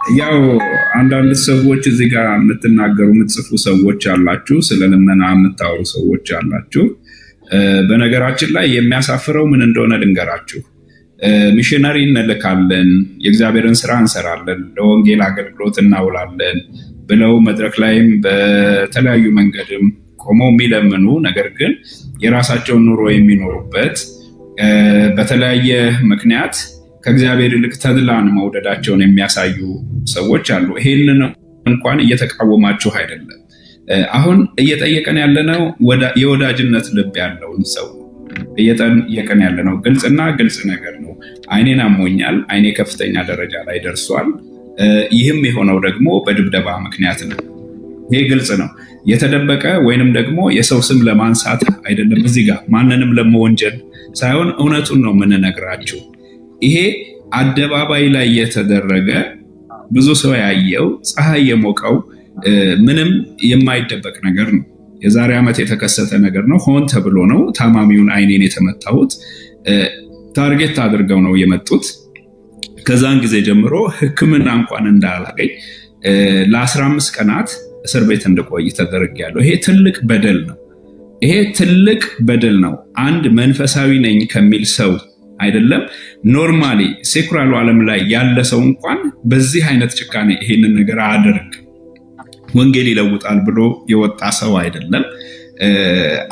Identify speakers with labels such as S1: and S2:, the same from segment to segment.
S1: ያው አንዳንድ ሰዎች እዚህ ጋር የምትናገሩ የምትጽፉ ሰዎች አላችሁ፣ ስለ ልመና የምታወሩ ሰዎች አላችሁ። በነገራችን ላይ የሚያሳፍረው ምን እንደሆነ ልንገራችሁ። ሚሽነሪ እንልካለን፣ የእግዚአብሔርን ስራ እንሰራለን፣ ለወንጌል አገልግሎት እናውላለን ብለው መድረክ ላይም በተለያዩ መንገድም ቆመው የሚለምኑ ነገር ግን የራሳቸውን ኑሮ የሚኖሩበት በተለያየ ምክንያት ከእግዚአብሔር ይልቅ ተድላን መውደዳቸውን የሚያሳዩ ሰዎች አሉ። ይሄንን እንኳን እየተቃወማችሁ አይደለም። አሁን እየጠየቀን ያለነው የወዳጅነት ልብ ያለውን ሰው እየጠየቀን ያለነው ግልጽና ግልጽ ነገር ነው። አይኔን አሞኛል፣ አይኔ ከፍተኛ ደረጃ ላይ ደርሷል። ይህም የሆነው ደግሞ በድብደባ ምክንያት ነው። ይሄ ግልጽ ነው። የተደበቀ ወይንም ደግሞ የሰው ስም ለማንሳት አይደለም። እዚህ ጋር ማንንም ለመወንጀል ሳይሆን እውነቱን ነው የምንነግራችሁ። ይሄ አደባባይ ላይ የተደረገ ብዙ ሰው ያየው ፀሐይ የሞቀው ምንም የማይደበቅ ነገር ነው። የዛሬ ዓመት የተከሰተ ነገር ነው። ሆን ተብሎ ነው ታማሚውን አይኔን የተመታሁት። ታርጌት አድርገው ነው የመጡት። ከዛን ጊዜ ጀምሮ ሕክምና እንኳን እንዳላገኝ ለ15 ቀናት እስር ቤት እንድቆይ ተደርጌያለሁ። ይሄ ትልቅ በደል ነው። ይሄ ትልቅ በደል ነው። አንድ መንፈሳዊ ነኝ ከሚል ሰው አይደለም ኖርማሊ ሴኩራሉ ዓለም ላይ ያለ ሰው እንኳን በዚህ አይነት ጭካኔ ይሄንን ነገር አያደርግ። ወንጌል ይለውጣል ብሎ የወጣ ሰው አይደለም።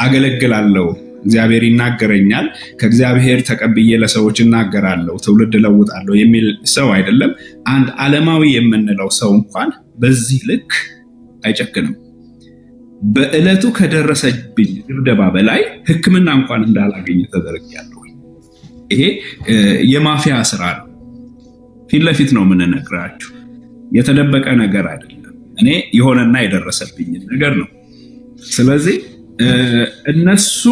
S1: አገለግላለሁ፣ እግዚአብሔር ይናገረኛል፣ ከእግዚአብሔር ተቀብዬ ለሰዎች እናገራለሁ፣ ትውልድ እለውጣለሁ የሚል ሰው አይደለም። አንድ ዓለማዊ የምንለው ሰው እንኳን በዚህ ልክ አይጨክንም። በዕለቱ ከደረሰብኝ ድብደባ በላይ ሕክምና እንኳን እንዳላገኝ ተደርጌያለሁ። ይሄ የማፊያ ስራ ነው። ፊት ለፊት ነው የምንነግራችሁ፣ የተደበቀ ነገር አይደለም። እኔ የሆነና የደረሰብኝ ነገር ነው። ስለዚህ እነሱ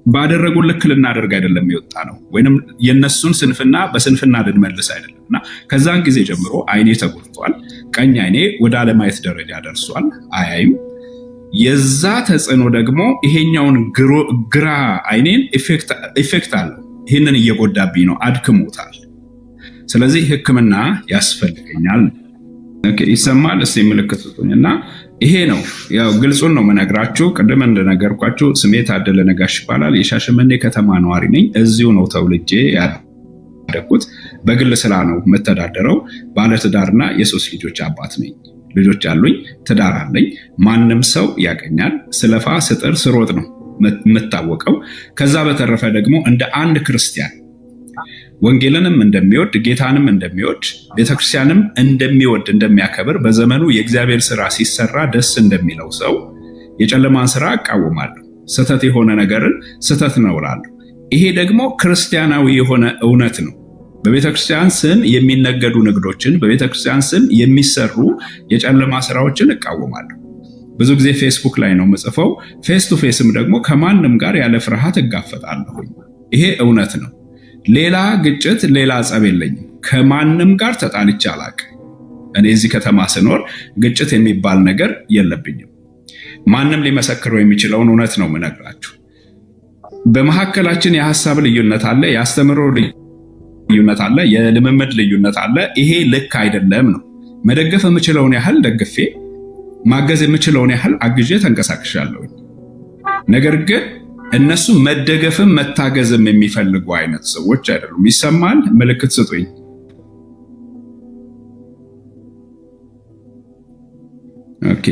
S1: ባደረጉ ልክ ልናደርግ አይደለም የወጣ ነው፣ ወይንም የነሱን ስንፍና በስንፍና ልንመልስ አይደለም። እና ከዛን ጊዜ ጀምሮ አይኔ ተጎድቷል። ቀኝ አይኔ ወደ አለማየት ደረጃ ደርሷል፣ አያይም። የዛ ተጽዕኖ ደግሞ ይሄኛውን ግራ አይኔን ኢፌክት አለው። ይህንን እየጎዳብኝ ነው፣ አድክሞታል። ስለዚህ ሕክምና ያስፈልገኛል። ይሰማል? እስኪ ምልክት ስጡኝ። እና ይሄ ነው ያው ግልጹን ነው የምነግራችሁ። ቅድም እንደነገርኳችሁ ስሜ ታደለ ነጋሽ ይባላል። የሻሸመኔ ከተማ ነዋሪ ነኝ። እዚሁ ነው ተወልጄ ያደግኩት። በግል ስራ ነው የምተዳደረው። ባለትዳርና የ3 ልጆች አባት ነኝ። ልጆች አሉኝ፣ ትዳር አለኝ። ማንም ሰው ያቀኛል። ስለፋ ስጥር ስሮጥ ነው የምታወቀው። ከዛ በተረፈ ደግሞ እንደ አንድ ክርስቲያን ወንጌልንም እንደሚወድ ጌታንም እንደሚወድ ቤተክርስቲያንም እንደሚወድ እንደሚያከብር በዘመኑ የእግዚአብሔር ስራ ሲሰራ ደስ እንደሚለው ሰው የጨለማን ስራ እቃወማለሁ። ስህተት የሆነ ነገርን ስህተት ነው እላለሁ። ይሄ ደግሞ ክርስቲያናዊ የሆነ እውነት ነው። በቤተክርስቲያን ስም የሚነገዱ ንግዶችን፣ በቤተክርስቲያን ስም የሚሰሩ የጨለማ ስራዎችን እቃወማለሁ። ብዙ ጊዜ ፌስቡክ ላይ ነው የምጽፈው። ፌስ ቱ ፌስም ደግሞ ከማንም ጋር ያለ ፍርሃት እጋፈጣለሁኝ። ይሄ እውነት ነው። ሌላ ግጭት፣ ሌላ ጸብ የለኝም። ከማንም ጋር ተጣልቼ አላቅም። እኔ እዚህ ከተማ ስኖር ግጭት የሚባል ነገር የለብኝም። ማንም ሊመሰክረው የሚችለውን እውነት ነው የምነግራችሁ። በመካከላችን የሀሳብ ልዩነት አለ፣ የአስተምህሮ ልዩነት አለ፣ የልምምድ ልዩነት አለ። ይሄ ልክ አይደለም ነው። መደገፍ የምችለውን ያህል ደግፌ፣ ማገዝ የምችለውን ያህል አግዤ ተንቀሳቅሻለሁ። ነገር ግን እነሱ መደገፍም መታገዝም የሚፈልጉ አይነት ሰዎች አይደሉም። ይሰማል? ምልክት ስጡኝ። ኦኬ።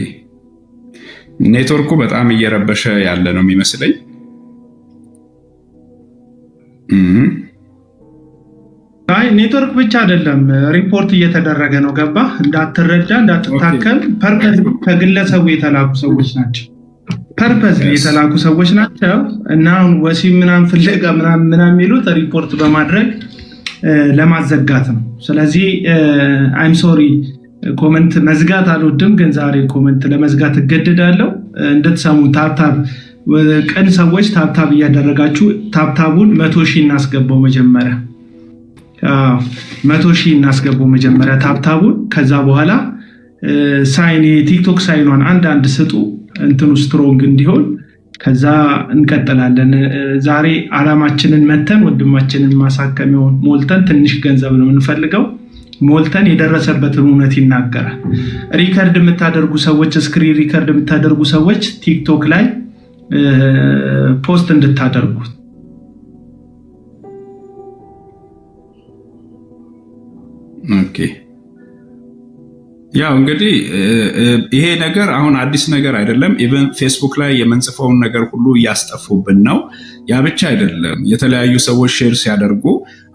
S1: ኔትወርኩ በጣም እየረበሸ ያለ ነው የሚመስለኝ።
S2: አይ ኔትወርክ ብቻ አይደለም፣ ሪፖርት እየተደረገ ነው። ገባ? እንዳትረዳ እንዳትታከም ፐርፐዝ ከግለሰቡ የተላኩ ሰዎች ናቸው። ፐርፐዝ የተላኩ ሰዎች ናቸው እና ወሲብ ምናምን ፍለጋ ምናምን የሚሉት ሪፖርት በማድረግ ለማዘጋት ነው። ስለዚህ አይም ሶሪ ኮመንት መዝጋት አልወድም፣ ግን ዛሬ ኮመንት ለመዝጋት እገደዳለሁ። እንድትሰሙ ታብታብ ቀን ሰዎች ታብታብ እያደረጋችሁ ታብታቡን 100,000 እናስገባው መጀመሪያ 100,000 እናስገባው መጀመሪያ ታብታቡን። ከዛ በኋላ ሳይን የቲክቶክ ሳይኗን አንድ ስጡ እንትኑ ስትሮንግ እንዲሆን። ከዛ እንቀጥላለን። ዛሬ አላማችንን መተን ወንድማችንን ማሳከሚያውን ሞልተን ትንሽ ገንዘብ ነው የምንፈልገው። ሞልተን የደረሰበትን እውነት ይናገራል። ሪከርድ የምታደርጉ ሰዎች፣ ስክሪን ሪከርድ የምታደርጉ ሰዎች ቲክቶክ ላይ ፖስት እንድታደርጉት።
S1: ኦኬ ያው እንግዲህ ይሄ ነገር አሁን አዲስ ነገር አይደለም። ኢቨን ፌስቡክ ላይ የምንጽፈውን ነገር ሁሉ እያስጠፉብን ነው። ያ ብቻ አይደለም፣ የተለያዩ ሰዎች ሼር ሲያደርጉ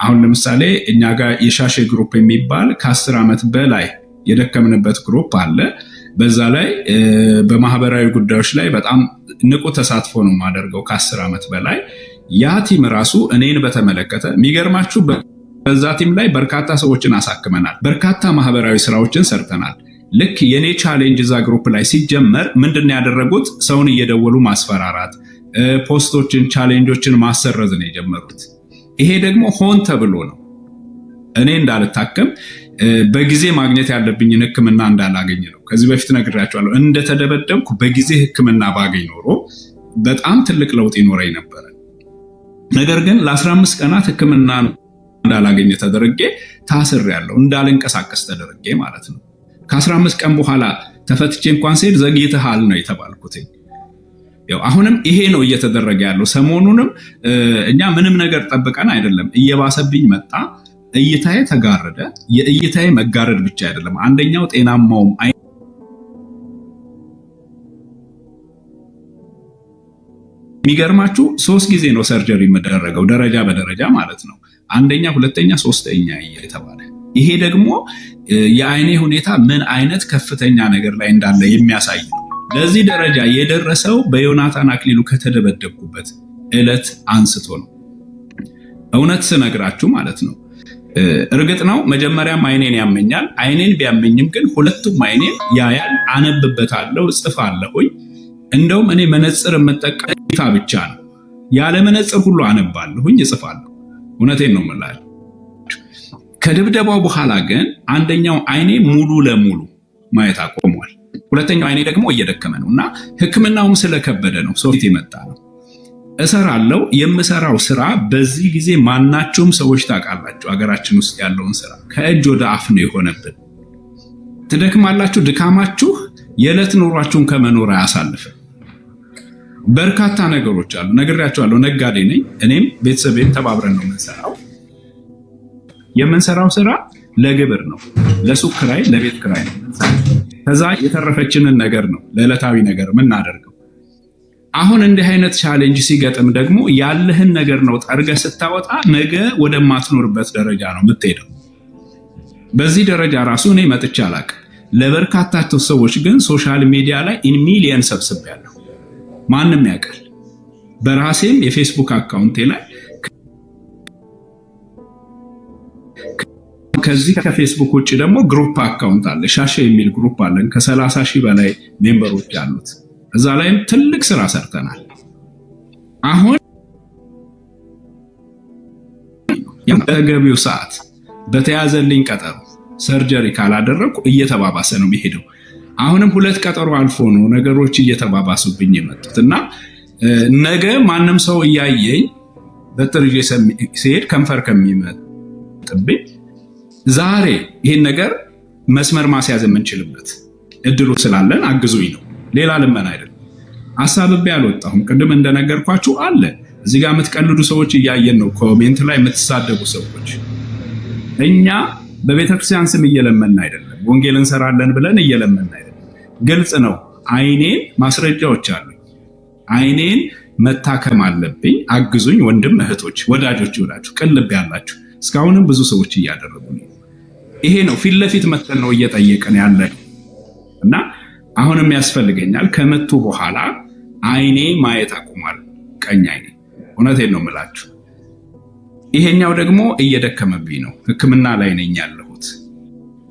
S1: አሁን ለምሳሌ እኛ ጋር የሻሼ ግሩፕ የሚባል ከ10 ዓመት በላይ የደከምንበት ግሩፕ አለ። በዛ ላይ በማህበራዊ ጉዳዮች ላይ በጣም ንቁ ተሳትፎ ነው የማደርገው ከ10 ዓመት በላይ። ያ ቲም ራሱ እኔን በተመለከተ የሚገርማችሁ በዛ ቲም ላይ በርካታ ሰዎችን አሳክመናል። በርካታ ማህበራዊ ስራዎችን ሰርተናል። ልክ የኔ ቻሌንጅ እዛ ግሩፕ ላይ ሲጀመር ምንድን ያደረጉት? ሰውን እየደወሉ ማስፈራራት፣ ፖስቶችን፣ ቻሌንጆችን ማሰረዝ ነው የጀመሩት። ይሄ ደግሞ ሆን ተብሎ ነው። እኔ እንዳልታከም በጊዜ ማግኘት ያለብኝን ሕክምና እንዳላገኝ ነው። ከዚህ በፊት ነግራቸዋለሁ። እንደተደበደብኩ በጊዜ ሕክምና ባገኝ ኖሮ በጣም ትልቅ ለውጥ ይኖረኝ ነበረ። ነገር ግን ለ15 ቀናት ሕክምና እንዳላገኘ ተደረጌ ታስሬያለሁ። እንዳልንቀሳቀስ ተደረጌ ማለት ነው። ከ15 ቀን በኋላ ተፈትቼ እንኳን ስሄድ ዘግይተሃል ነው የተባልኩት። ያው አሁንም ይሄ ነው እየተደረገ ያለው። ሰሞኑንም እኛ ምንም ነገር ጠብቀን አይደለም፣ እየባሰብኝ መጣ። እይታዬ ተጋረደ። የእይታዬ መጋረድ ብቻ አይደለም፣ አንደኛው ጤናማውም የሚገርማችሁ 3 ጊዜ ነው ሰርጀሪ የምደረገው፣ ደረጃ በደረጃ ማለት ነው። አንደኛ፣ ሁለተኛ፣ ሶስተኛ የተባለ። ይሄ ደግሞ የአይኔ ሁኔታ ምን አይነት ከፍተኛ ነገር ላይ እንዳለ የሚያሳይ ነው። ለዚህ ደረጃ የደረሰው በዮናታን አክሊሉ ከተደበደብኩበት ዕለት አንስቶ ነው። እውነት ስነግራችሁ ማለት ነው። እርግጥ ነው መጀመሪያም አይኔን ያመኛል። አይኔን ቢያመኝም ግን ሁለቱም አይኔን ያያል፣ አነብበታለሁ፣ እጽፋለሁኝ። እንደውም እኔ መነጽር የምጠቀም እይታ ብቻ ነው። ያለ መነጽር ሁሉ አነባለሁኝ፣ እጽፋለሁ። እውነቴን ነው የምላችሁ። ከድብደባው በኋላ ግን አንደኛው አይኔ ሙሉ ለሙሉ ማየት አቆሟል። ሁለተኛው አይኔ ደግሞ እየደከመ ነው እና ሕክምናውም ስለከበደ ነው ሰው ፊት የመጣ ነው። እሰራለሁ። የምሰራው ስራ በዚህ ጊዜ ማናቸውም ሰዎች ታውቃላችሁ፣ ሀገራችን ውስጥ ያለውን ስራ ከእጅ ወደ አፍ ነው የሆነብን። ትደክማላችሁ። ድካማችሁ የዕለት ኑሯችሁን ከመኖር አያሳልፍም። በርካታ ነገሮች አሉ። ነግሬያቸዋለሁ። ነጋዴ ነኝ። እኔም ቤተሰቤም ተባብረን ነው የምንሰራው ስራ ለግብር ነው፣ ለሱቅ ክራይ፣ ለቤት ክራይ ነው። ከዛ የተረፈችንን ነገር ነው ለዕለታዊ ነገር የምናደርገው። አሁን እንዲህ አይነት ቻሌንጅ ሲገጥም ደግሞ ያለህን ነገር ነው ጠርገህ ስታወጣ ነገ ወደማትኖርበት ደረጃ ነው የምትሄደው። በዚህ ደረጃ ራሱ እኔ መጥቼ አላውቅም። ለበርካታ ሰዎች ግን ሶሻል ሚዲያ ላይ ኢን ሚሊየን ሰብስቤያለሁ። ማንም ያውቃል። በራሴም የፌስቡክ አካውንቴ ላይ ከዚህ ከፌስቡክ ውጭ ደግሞ ግሩፕ አካውንት አለ፣ ሻሼ የሚል ግሩፕ አለን። ከ30,000 በላይ ሜምበሮች አሉት። እዛ ላይም ትልቅ ስራ ሰርተናል። አሁን በተገቢው ሰዓት በተያዘልኝ ቀጠሮ ሰርጀሪ ካላደረኩ እየተባባሰ ነው የሚሄደው። አሁንም 2 ቀጠሮ አልፎ ነው ነገሮች እየተባባሱብኝ የመጡት እና ነገ ማንም ሰው እያየኝ በትር ይዤ ሲሄድ ከንፈር ከሚመጥብኝ ዛሬ ይህን ነገር መስመር ማስያዝ የምንችልበት እድሉ ስላለን አግዙኝ ነው። ሌላ ልመና አይደለም። አሳብቤ አልወጣሁም። ቅድም እንደነገርኳችሁ አለ እዚህ ጋር የምትቀልዱ ሰዎች እያየን ነው። ኮሜንት ላይ የምትሳደቡ ሰዎች እኛ በቤተክርስቲያን ስም እየለመን አይደለም፣ ወንጌል እንሰራለን ብለን እየለመን አይደለም። ግልጽ ነው። አይኔን ማስረጃዎች አሉ። አይኔን መታከም አለብኝ፣ አግዙኝ። ወንድም እህቶች፣ ወዳጆች ይውላችሁ፣ ቅልብ ያላችሁ እስካሁንም ብዙ ሰዎች እያደረጉ ነው። ይሄ ነው ፊት ለፊት መተን ነው እየጠየቀን ያለ እና አሁንም ያስፈልገኛል። ከመቱ በኋላ አይኔ ማየት አቁሟል፣ ቀኝ አይኔ። እውነቴን ነው የምላችሁ። ይሄኛው ደግሞ እየደከመብኝ ነው። ሕክምና ላይ ነኝ ያለሁት።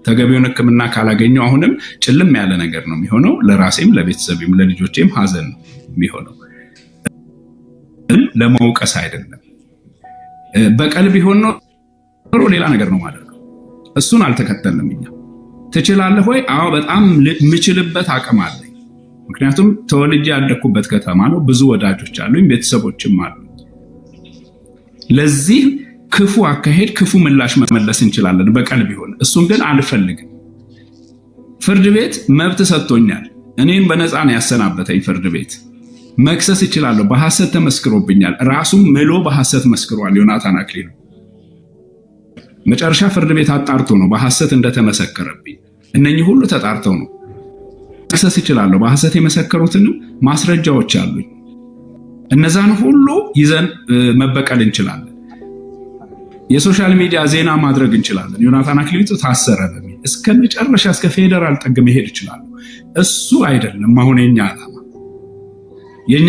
S1: ተገቢውን ሕክምና ካላገኘው አሁንም ጭልም ያለ ነገር ነው የሚሆነው። ለራሴም ለቤተሰቤም ለልጆቼም ሀዘን ነው የሚሆነው። ለመውቀስ አይደለም። በቀል ቢሆን ኖሮ ሌላ ነገር ነው ማድረገው። እሱን አልተከተልንም እኛ። ትችላለህ ወይ? አዎ በጣም የምችልበት አቅም አለኝ። ምክንያቱም ተወልጄ ያደኩበት ከተማ ነው። ብዙ ወዳጆች አሉኝ፣ ቤተሰቦችም አሉ። ለዚህ ክፉ አካሄድ ክፉ ምላሽ መመለስ እንችላለን በቀል ቢሆን። እሱን ግን አልፈልግም። ፍርድ ቤት መብት ሰጥቶኛል። እኔን በነፃ ነው ያሰናበተኝ ፍርድ ቤት። መክሰስ እችላለሁ። በሐሰት ተመስክሮብኛል። ራሱም ምሎ በሐሰት መስክሯል ዮናታን አክሊሉ። መጨረሻ ፍርድ ቤት አጣርቶ ነው በሐሰት እንደተመሰከረብኝ። እነኚህ ሁሉ ተጣርተው ነው። መክሰስ እችላለሁ። በሐሰት የመሰከሩትንም ማስረጃዎች አሉኝ። እነዛን ሁሉ ይዘን መበቀል እንችላለን። የሶሻል ሚዲያ ዜና ማድረግ እንችላለን። ዮናታን አክሊሉ ታሰረ በሚል እስከ መጨረሻ እስከ ፌደራል ጥግ መሄድ ይችላል። እሱ አይደለም አሁን የኛ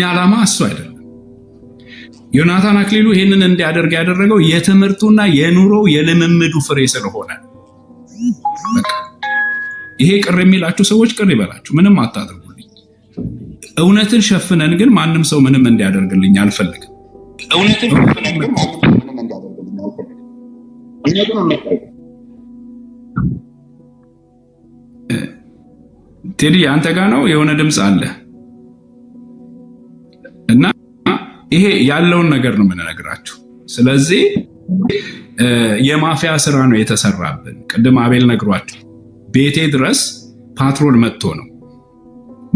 S1: ዓላማ እሱ አይደለም። ዮናታን አክሊሉ ይህንን እንዲያደርግ ያደረገው የትምህርቱና የኑሮው የልምምዱ ፍሬ ስለሆነ በቃ ይሄ ቅር የሚላችሁ ሰዎች ቅር ይበላችሁ፣ ምንም አታድርጉልኝ። እውነትን ሸፍነን ግን ማንም ሰው ምንም እንዲያደርግልኝ አልፈልግም። እውነትን ሸፍነን ግን ማንም ሰው ምንም እንዲያደርግልኝ አልፈልግም። ቴዲ አንተ ጋር ነው የሆነ ድምፅ አለ እና ይሄ ያለውን ነገር ነው የምንነግራችሁ። ስለዚህ የማፊያ ስራ ነው የተሰራብን። ቅድም አቤል ነግሯችሁ ቤቴ ድረስ ፓትሮል መጥቶ ነው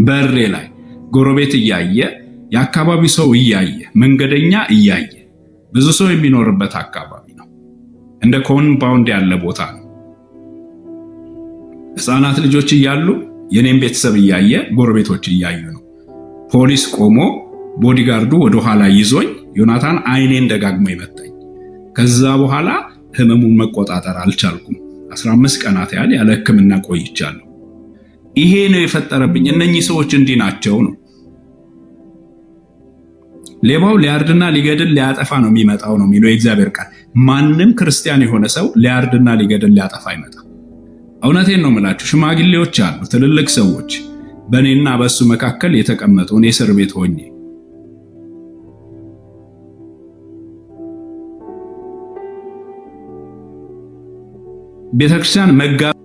S1: በሬ ላይ ጎረቤት እያየ የአካባቢ ሰው እያየ መንገደኛ እያየ ብዙ ሰው የሚኖርበት አካባቢ ነው። እንደ ኮምፓውንድ ያለ ቦታ ነው። ህፃናት ልጆች እያሉ የኔም ቤተሰብ እያየ ጎረቤቶች እያዩ ነው። ፖሊስ ቆሞ ቦዲጋርዱ ወደ ኋላ ይዞኝ ዮናታን አይኔን ደጋግሞ ይመታኝ። ከዛ በኋላ ህመሙን መቆጣጠር አልቻልኩም። 15 ቀናት ያህል ያለ ሕክምና ቆይቻለሁ። ይሄ ነው የፈጠረብኝ። እነኚህ ሰዎች እንዲህ ናቸው ነው። ሌባው ሊያርድና ሊገድል ሊያጠፋ ነው የሚመጣው ነው የሚለው የእግዚአብሔር ቃል። ማንም ክርስቲያን የሆነ ሰው ሊያርድና ሊገድል ሊያጠፋ አይመጣም። እውነቴን ነው የምላችሁ። ሽማግሌዎች አሉ፣ ትልልቅ ሰዎች በእኔና በእሱ መካከል የተቀመጡ እኔ እስር ቤት ሆኜ ቤተክርስቲያን መጋቢ